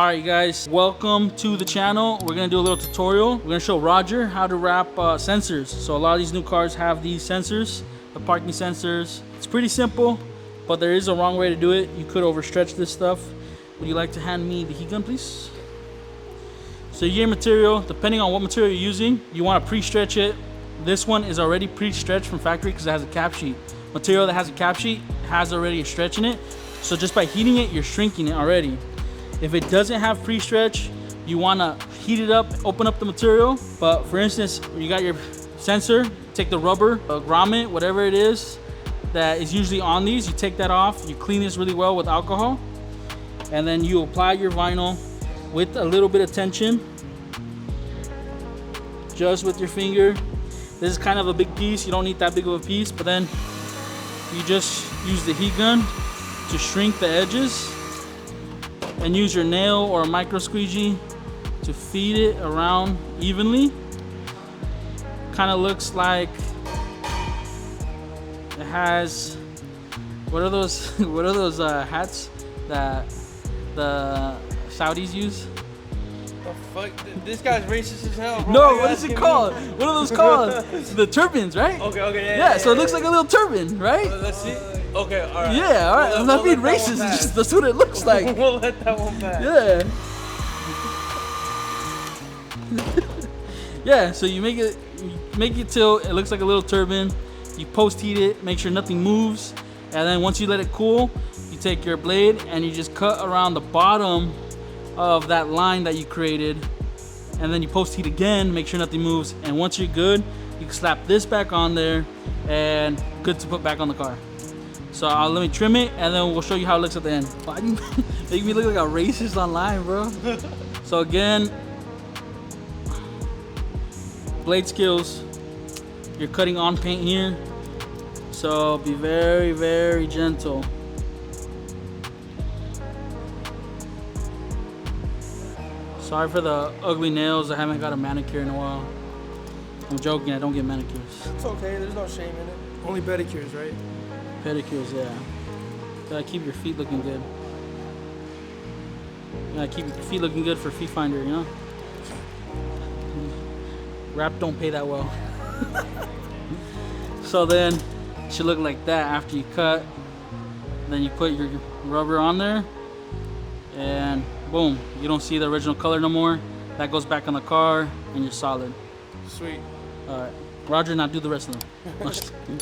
Alright guys, welcome to the channel. We're gonna do a little tutorial. We're gonna show Roger how to wrap sensors. So a lot of these new cars have these sensors, the parking sensors. It's pretty simple, but there is a wrong way to do it. You could overstretch this stuff. Would you like to hand me the heat gun, please? So you get your material. Depending on what material you're using, you want to pre-stretch it. This one is already pre-stretched from factory because it has a cap sheet. Material that has a cap sheet has already a stretch in it. So just by heating it, you're shrinking it already. If it doesn't have pre-stretch, you want to heat it up, open up the material. But for instance, you got your sensor, take the rubber, grommet, whatever it is that is usually on these, you take that off, you clean this really well with alcohol, and then you apply your vinyl with a little bit of tension, just with your finger. This is kind of a big piece, you don't need that big of a piece, but then you just use the heat gun to shrink the edges and use your nail or a micro squeegee to feed it around evenly. Kind of looks like it has, what are those hats that the Saudis use? The fuck? This guy's racist as hell, bro. No, what is it called? What are those called? The turbans, right? Okay, yeah. So it looks like a little turban, right? Let's see. Okay, alright. Yeah, alright. I'm not being racist, it's just that's what it looks like. We'll let that one pass. Yeah. Yeah, so you make it till it looks like a little turban. You post heat it, make sure nothing moves, and then once you let it cool, you take your blade and you just cut around the bottom of that line that you created, and then you post heat again, make sure nothing moves, and once you're good, you can slap this back on there and good to put back on the car. So let me trim it and then we'll show you how it looks at the end. Why do you make me look like a racist online, bro? So again, blade skills, you're cutting on paint here, so be very, very gentle. Sorry for the ugly nails, I haven't got a manicure in a while. I'm joking, I don't get manicures. It's okay, there's no shame in it. Only pedicures, right? Pedicures, yeah. Gotta keep your feet looking good. Gotta keep your feet looking good for Feet Finder, you know? Rap don't pay that well. So then, it should look like that after you cut. Then you put your rubber on there, and boom, you don't see the original color no more. That goes back on the car, and you're solid. Sweet. Alright, Roger, now do the rest of them.